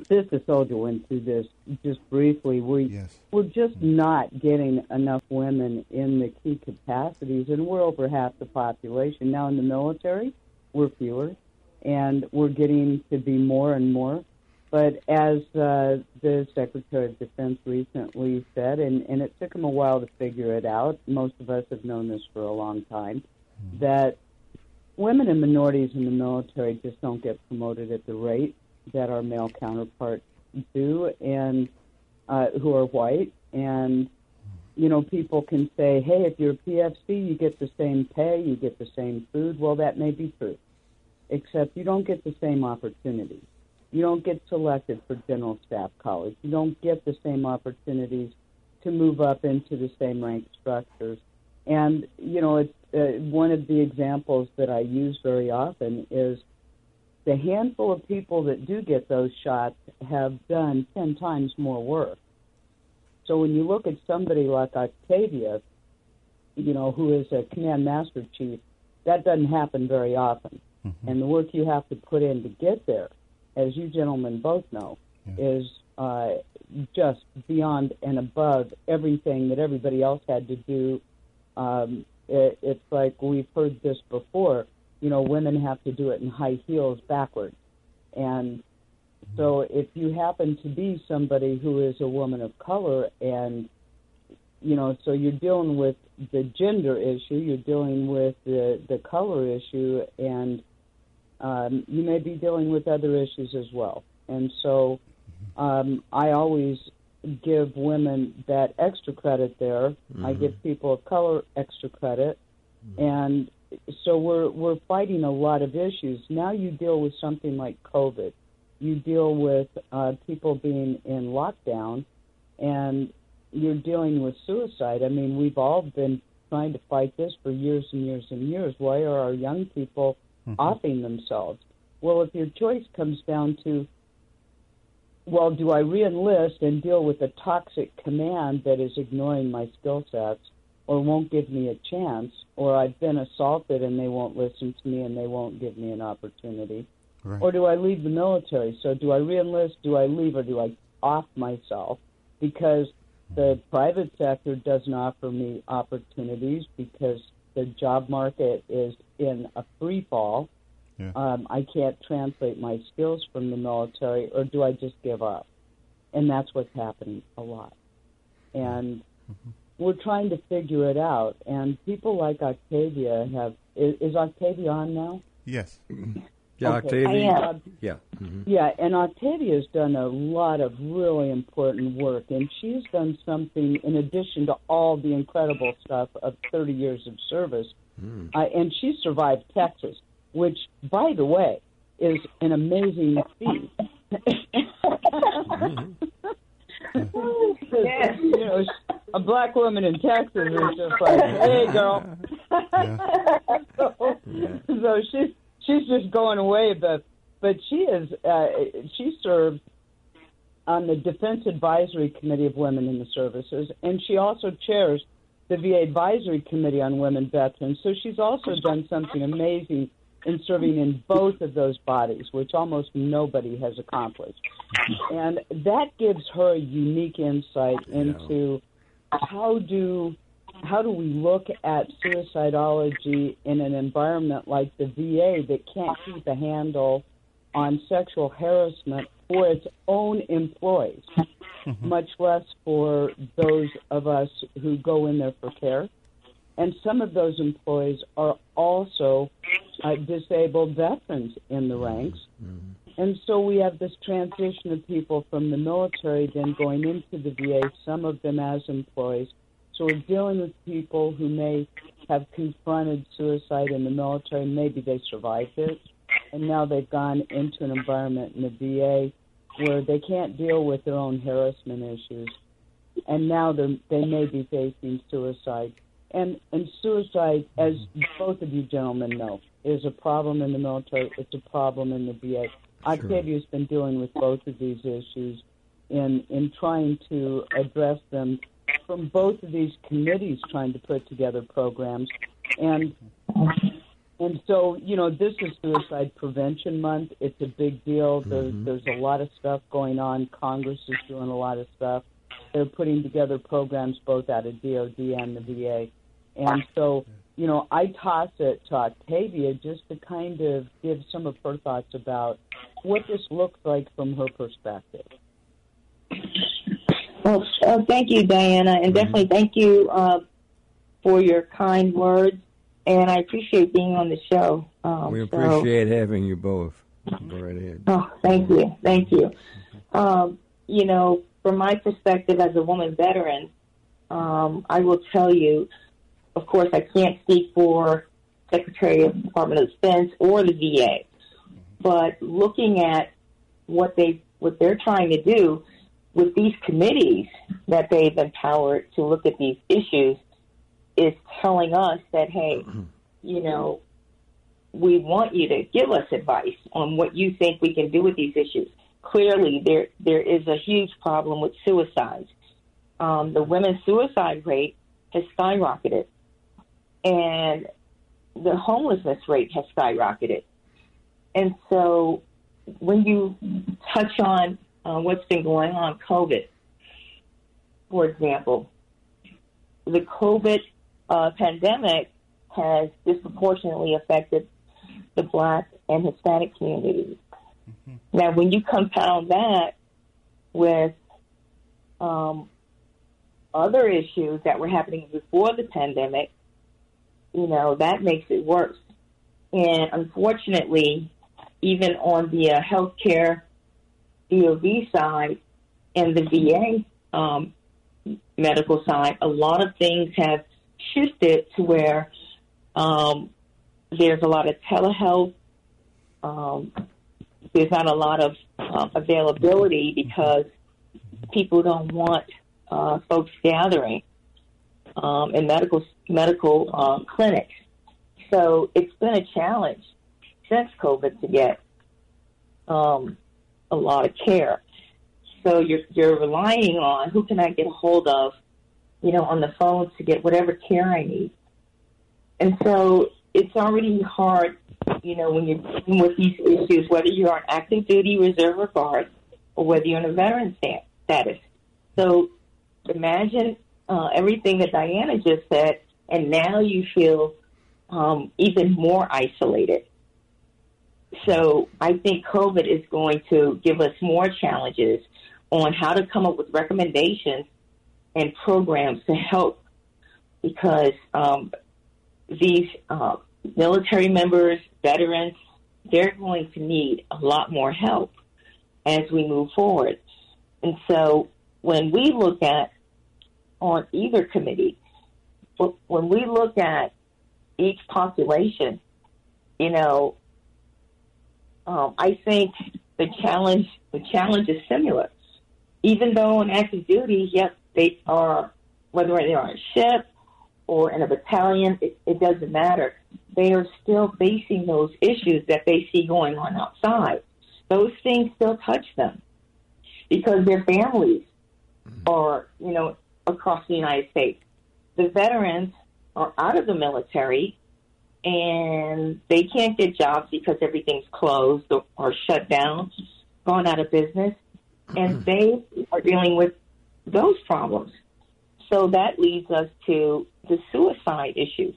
Sister Soldier went through this just briefly. We're just not getting enough women in the key capacities, and we're over half the population. Now in the military, we're fewer, and we're getting to be more and more. But as the Secretary of Defense recently said, and it took him a while to figure it out, most of us have known this for a long time, that women and minorities in the military just don't get promoted at the rate that our male counterparts do, and who are white. And, you know, people can say, hey, if you're a PFC, you get the same pay, you get the same food. Well, that may be true, except you don't get the same opportunities. You don't get selected for general staff college. You don't get the same opportunities to move up into the same rank structures. And, you know, it's one of the examples that I use very often is the handful of people that do get those shots have done 10 times more work. So when you look at somebody like Octavia, you know, who is a command master chief, that doesn't happen very often. Mm-hmm. And the work you have to put in to get there, as you gentlemen both know, is just beyond and above everything that everybody else had to do. It's like we've heard this before, you know, women have to do it in high heels backwards. And so if you happen to be somebody who is a woman of color and, you know, so you're dealing with the gender issue, you're dealing with the color issue, and you may be dealing with other issues as well. And so I always give women that extra credit there. Mm-hmm. I give people of color extra credit. Mm-hmm. And so we're fighting a lot of issues. Now you deal with something like COVID. You deal with people being in lockdown, and you're dealing with suicide. I mean, we've all been trying to fight this for years and years and years. Why are our young people offing themselves? Well, if your choice comes down to, well, do I re-enlist and deal with a toxic command that is ignoring my skill sets or won't give me a chance, or I've been assaulted and they won't listen to me and they won't give me an opportunity, right. Or do I leave the military? So do I re-enlist, do I leave, or do I off myself? Because the private sector doesn't offer me opportunities because the job market is in a free fall. Yeah. I can't translate my skills from the military, or do I just give up? And that's what's happening a lot. And we're trying to figure it out. And people like Octavia have... Is Octavia on now? Yes. Yeah, okay. Octavia. Yeah. Yeah, and Octavia's done a lot of really important work, and she's done something in addition to all the incredible stuff of 30 years of service. And she survived Texas, which, by the way, is an amazing feat. You know, a black woman in Texas is just like, hey, girl. So she's just going away, but she served on the Defense Advisory Committee of Women in the Services, and she also chairs the VA Advisory Committee on Women Veterans. So she's also done something amazing in serving in both of those bodies, which almost nobody has accomplished. And that gives her a unique insight into how do we look at suicidology in an environment like the VA that can't keep a handle on sexual harassment for its own employees, much less for those of us who go in there for care. And some of those employees are also disabled veterans in the ranks. And so we have this transition of people from the military then going into the VA, some of them as employees. So we're dealing with people who may have confronted suicide in the military. Maybe they survived it, and now they've gone into an environment in the VA where they can't deal with their own harassment issues. And now they may be facing suicide. And suicide, as both of you gentlemen know, is a problem in the military. It's a problem in the VA. Octavia's been dealing with both of these issues in trying to address them from both of these committees, trying to put together programs. And And so, this is Suicide Prevention Month. It's a big deal. There's a lot of stuff going on. Congress is doing a lot of stuff. They're putting together programs both out of DOD and the VA. And so, I toss it to Octavia just to kind of give some of her thoughts about what this looks like from her perspective. Well, thank you, Diana, and definitely thank you for your kind words. And I appreciate being on the show. We appreciate having you both. Go right ahead. Oh, thank you. Thank you. From my perspective as a woman veteran, I will tell you, of course, I can't speak for Secretary of the Department of Defense or the VA, but looking at what they're trying to do with these committees that they've empowered to look at these issues is telling us that, hey, we want you to give us advice on what you think we can do with these issues. Clearly, there is a huge problem with suicides. The women's suicide rate has skyrocketed, and the homelessness rate has skyrocketed. And so when you touch on what's been going on, COVID, for example, the COVID pandemic has disproportionately affected the Black and Hispanic communities. Mm-hmm. Now, when you compound that with other issues that were happening before the pandemic, that makes it worse. And unfortunately, even on the healthcare DOD side and the VA medical side, a lot of things have shifted to where there's a lot of telehealth. There's not a lot of availability because people don't want folks gathering in medical clinics. So it's been a challenge since COVID to get a lot of care. So you're relying on who can I get a hold of, on the phone to get whatever care I need. And so it's already hard, when you're dealing with these issues, whether you're on active duty reserve or guard or whether you're on a veteran status. So imagine everything that Diana just said, and now you feel even more isolated. So I think COVID is going to give us more challenges on how to come up with recommendations and programs to help, because these military members, veterans, they're going to need a lot more help as we move forward. And so when we look at, on either committee, when we look at each population, I think the challenge is similar. Even though on active duty, yes, they are, whether they're on a ship or in a battalion, it doesn't matter. They are still facing those issues that they see going on outside. Those things still touch them because their families are, across the United States. The veterans are out of the military and they can't get jobs because everything's closed or shut down, gone out of business, and they are dealing with those problems. So that leads us to the suicide issues.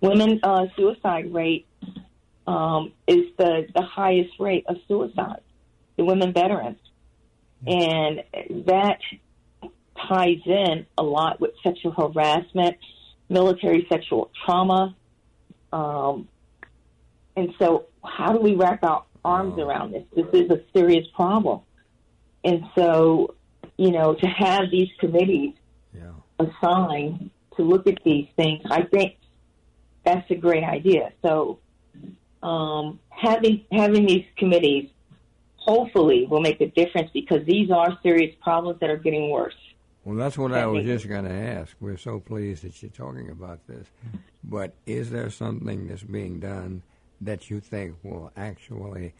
Women's suicide rate is the highest rate of suicide, the women veterans. And that ties in a lot with sexual harassment, military sexual trauma. And so how do we wrap our arms around this? This is a serious problem. And so, to have these committees assigned to look at these things, I think that's a great idea. So having these committees hopefully will make a difference because these are serious problems that are getting worse. Well, that's what I was just going to ask. We're so pleased that you're talking about this. But is there something that's being done that you think will actually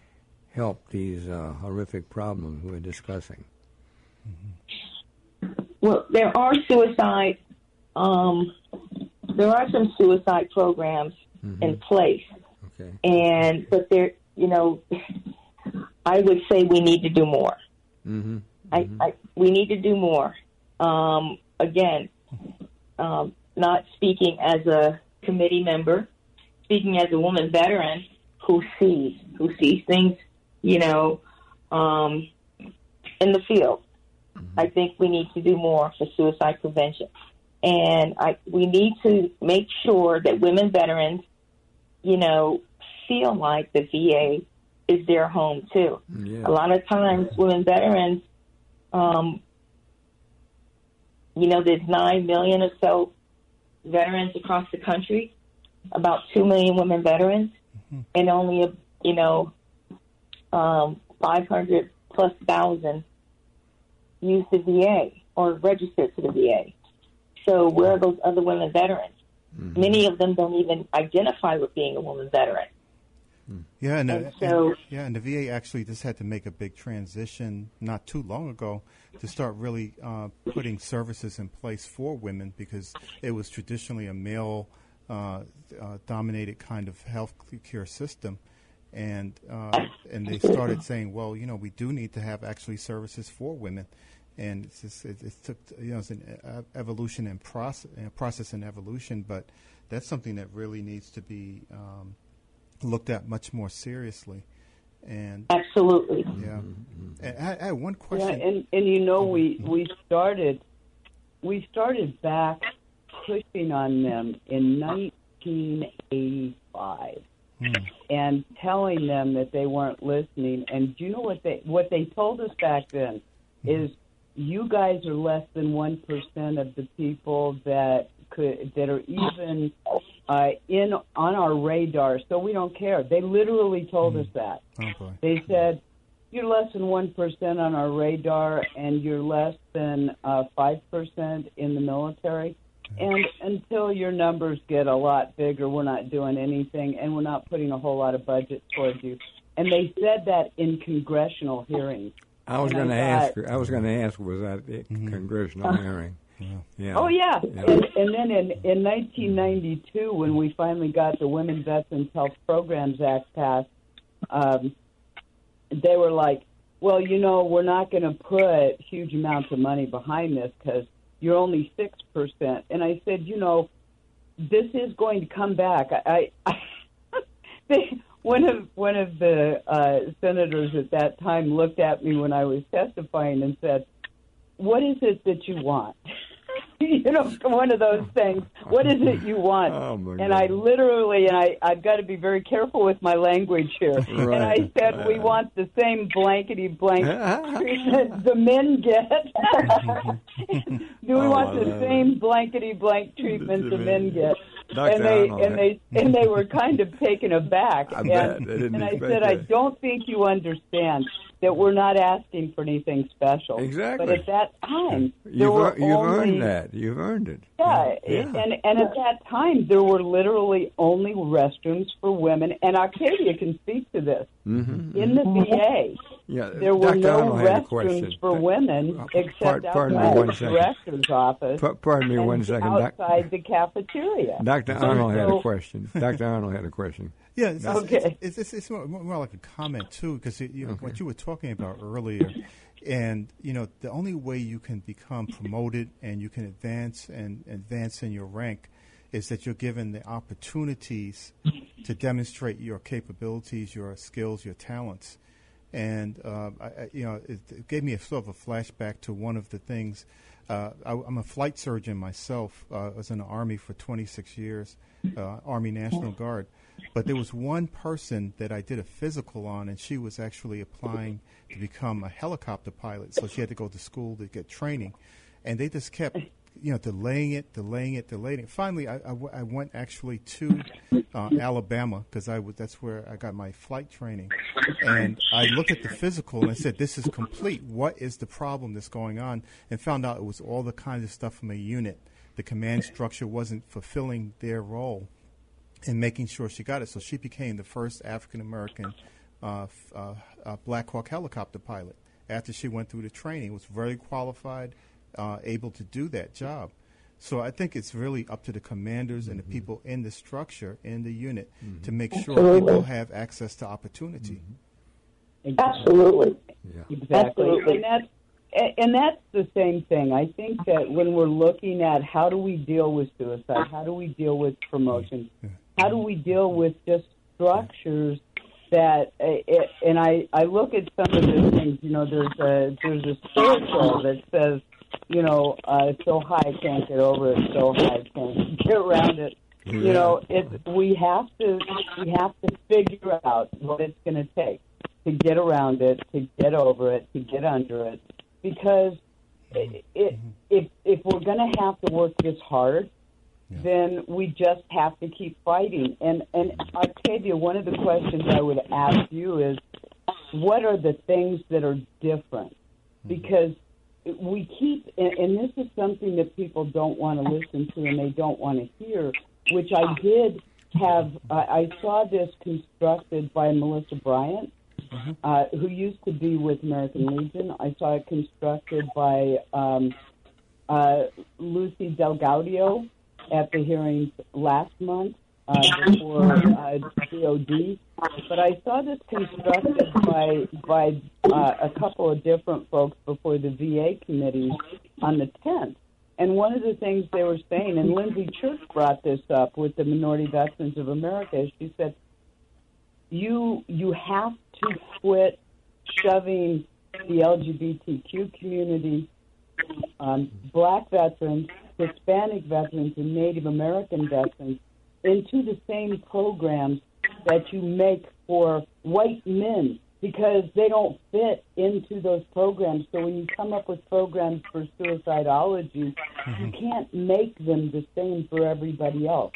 help these horrific problems we're discussing? Well, there are some suicide programs in place. Okay. But there, I would say we need to do more. Mm-hmm. We need to do more. Again, not speaking as a committee member, speaking as a woman veteran who sees things, in the field. Mm-hmm. I think we need to do more for suicide prevention. And we need to make sure that women veterans, feel like the VA is their home too. Yeah. A lot of times women veterans, there's 9 million or so veterans across the country, about 2 million women veterans, mm-hmm. and only, 500 plus thousand use the VA or register to the VA. So where are those other women veterans? Mm-hmm. Many of them don't even identify with being a woman veteran. Yeah, and the VA actually just had to make a big transition not too long ago to start really putting services in place for women, because it was traditionally a male dominated kind of health care system. And they started saying, well, we do need to have actually services for women. And it took, it's an evolution and process and evolution, but that's something that really needs to be looked at much more seriously. And absolutely. Yeah. And I had one question. Yeah, we started back pushing on them in 1985 and telling them that they weren't listening. And do you know what they told us back then is, you guys are less than 1% of the people that are even on our radar, so we don't care. They literally told us that. Oh, boy. They said, you're less than 1% on our radar, and you're less than 5% in the military. And until your numbers get a lot bigger, we're not doing anything, and we're not putting a whole lot of budget towards you. And they said that in congressional hearings. I was going to ask, was that a congressional hearing? Yeah. Oh, yeah. And then in 1992, when we finally got the Women Veterans Health Programs Act passed, they were like, well, we're not going to put huge amounts of money behind this because you're only 6%. And I said, this is going to come back. One of the senators at that time looked at me when I was testifying and said, what is it that you want? One of those things. What is it you want? Oh, my and God. I literally, I've got to be very careful with my language here. Right. And I said, we want the same blankety-blank treatment the men get. Do we want the same blankety-blank treatment the men get? And they were kind of taken aback. I bet. They didn't and I expect said, that. I don't think you understand that we're not asking for anything special. Exactly. But at that time, you've earned that. You've earned it. Yeah. And at that time, there were literally only restrooms for women. And Octavia can speak to this. Mm-hmm. In the VA, there were no restrooms for women except outside the director's office. Pardon me one second. Outside the cafeteria. Dr. Arnold had a question. Dr. Arnold had a question. Yeah, it's more like a comment, too, because what you were talking about earlier, and, the only way you can become promoted and you can advance in your rank is that you're given the opportunities to demonstrate your capabilities, your skills, your talents. And, it gave me a sort of a flashback to one of the things. I'm a flight surgeon myself. I was in the Army for 26 years, Army National Guard. But there was one person that I did a physical on, and she was actually applying to become a helicopter pilot. So she had to go to school to get training. And they just kept, delaying it. Finally, I went actually to Alabama because that's where I got my flight training. And I looked at the physical, and I said, this is complete. What is the problem that's going on? And found out it was all the kinds of stuff from a unit. The command structure wasn't fulfilling their role in making sure she got it. So she became the first African-American Black Hawk helicopter pilot after she went through the training, was very qualified, able to do that job. So I think it's really up to the commanders and the people in the structure, in the unit, to make sure people have access to opportunity. Absolutely. Yeah. Exactly. Absolutely. And that's the same thing. I think that when we're looking at how do we deal with suicide, how do we deal with promotion, how do we deal with just structures that, and I look at some of the things, you know, there's a spiritual that says, you know, so high I can't get over it, so high I can't get around it. You know, we have to figure out what it's going to take to get around it, to get over it, to get under it, because if we're going to have to work this hard, then we just have to keep fighting. And Octavia, one of the questions I would ask you is, what are the things that are different? Because we keep, and this is something that people don't want to listen to and they don't want to hear, which I did have, I saw this constructed by Melissa Bryant, who used to be with American Legion. I saw it constructed by Lucy Delgaudio at the hearings last month before DOD. But I saw this constructed by a couple of different folks before the VA committee on the 10th. And one of the things they were saying, and Lindsay Church brought this up with the Minority Veterans of America, she said, you have to quit shoving the LGBTQ community, Black veterans, Hispanic veterans, and Native American veterans into the same programs that you make for white men, because they don't fit into those programs. So when you come up with programs for suicidalogy, you can't make them the same for everybody else.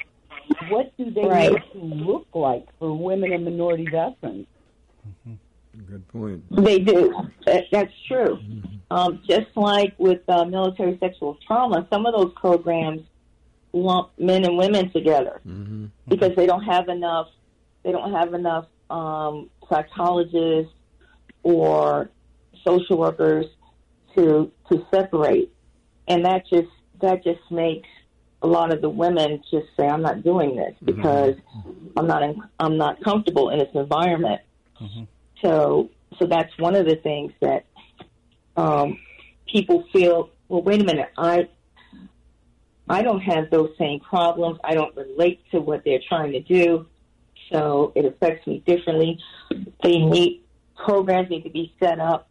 What do they need to look like for women and minority veterans? Good point. They do. That's true. Just like with military sexual trauma, some of those programs lump men and women together because they don't have enough. They don't have enough psychologists or social workers to separate, and that just makes a lot of the women just say, "I'm not doing this because I'm not comfortable in this environment." So that's one of the things that people feel. Well, wait a minute, I don't have those same problems. I don't relate to what they're trying to do, so it affects me differently. Programs need to be set up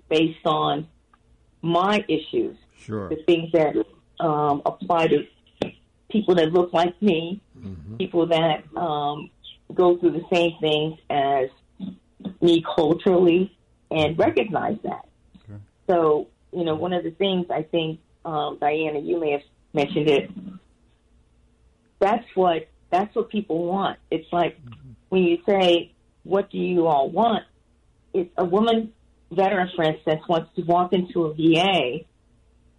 based on my issues, the things that apply to people that look like me, people that go through the same things as me culturally, and recognize that. So, you know, one of the things I think, Diana, you may have mentioned it, that's what people want. It's like when you say, what do you all want? It's a woman veteran, for instance, wants to walk into a VA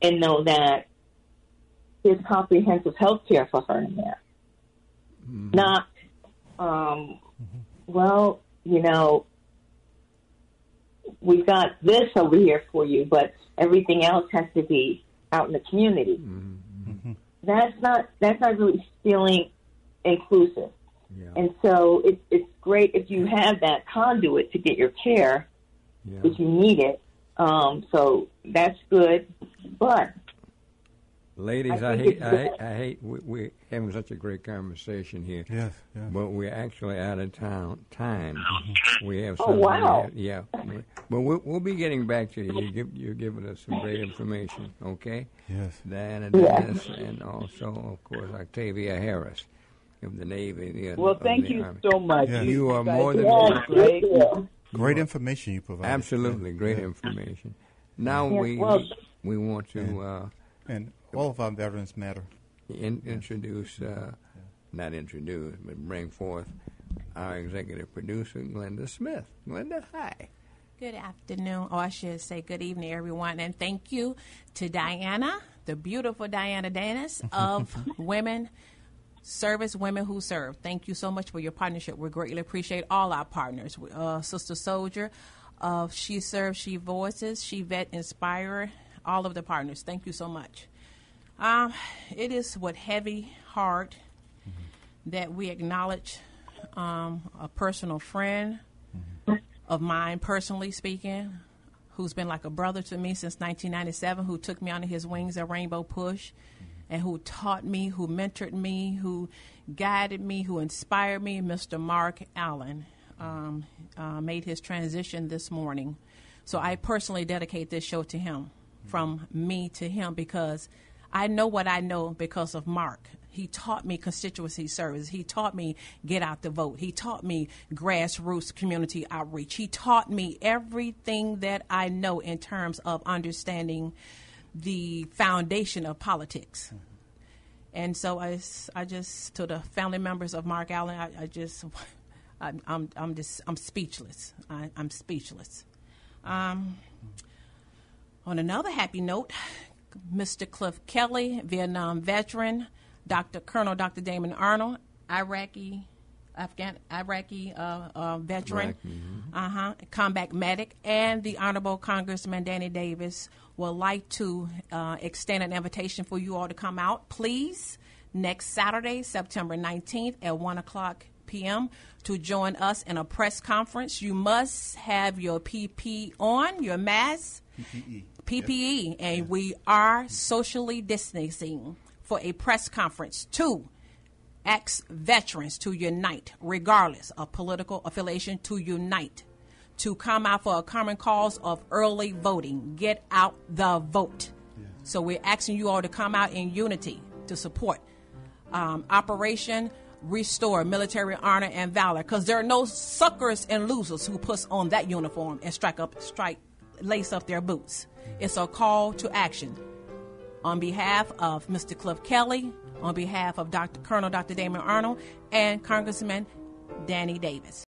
and know that there's comprehensive health care for her in there. Not, well, you know, we've got this over here for you, but everything else has to be out in the community. That's not really feeling inclusive. And so it's great if you have that conduit to get your care if you need it. So that's good. But ladies, I hate we're having such a great conversation here. But we're actually out of time. We have some. Wow. But we'll be getting back to you. You're giving us some great information. Okay. Diana Danis, and also, of course, Octavia Harris of the Navy. Well, thank you so much. You are more than great. Great information you provide. Absolutely, great information. Now we want to and all of our veterans matter. Introduce, not introduce, but bring forth our executive producer, Glenda Smith. Glenda, hi. Good afternoon, or I should say good evening, everyone, and thank you to Diana, the beautiful Diana Danis of Women Service, Women Who Serve. Thank you so much for your partnership. We greatly appreciate all our partners. Sister Soldier of She Serves, She Voices, She Vet Inspire, all of the partners. Thank you so much. It is with heavy heart that we acknowledge a personal friend of mine, personally speaking, who's been like a brother to me since 1997, who took me under his wings at Rainbow Push, and who taught me, who mentored me, who guided me, who inspired me, Mr. Mark Allen, made his transition this morning. So I personally dedicate this show to him, from me to him, because I know what I know because of Mark. He taught me constituency service. He taught me get out the vote. He taught me grassroots community outreach. He taught me everything that I know in terms of understanding the foundation of politics. And so I just, to the family members of Mark Allen, I'm speechless. I'm speechless. On another happy note, Mr. Cliff Kelly, Vietnam veteran, Colonel Dr. Damon Arnold, Iraqi veteran, combat medic, and the Honorable Congressman Danny Davis would like to extend an invitation for you all to come out, please, next Saturday, September 19th at 1 o'clock p.m. to join us in a press conference. You must have your PP on, your mask, PPE, yep. And we are socially distancing for a press conference to ask veterans to unite, regardless of political affiliation, to unite, to come out for a common cause of early voting. Get out the vote. Yeah. So we're asking you all to come out in unity to support Operation Restore Military Honor and Valor, because there are no suckers and losers who puts on that uniform and lace up their boots. It's a call to action. On behalf of Mr. Cliff Kelly, on behalf of Colonel Dr. Damon Arnold, and Congressman Danny Davis.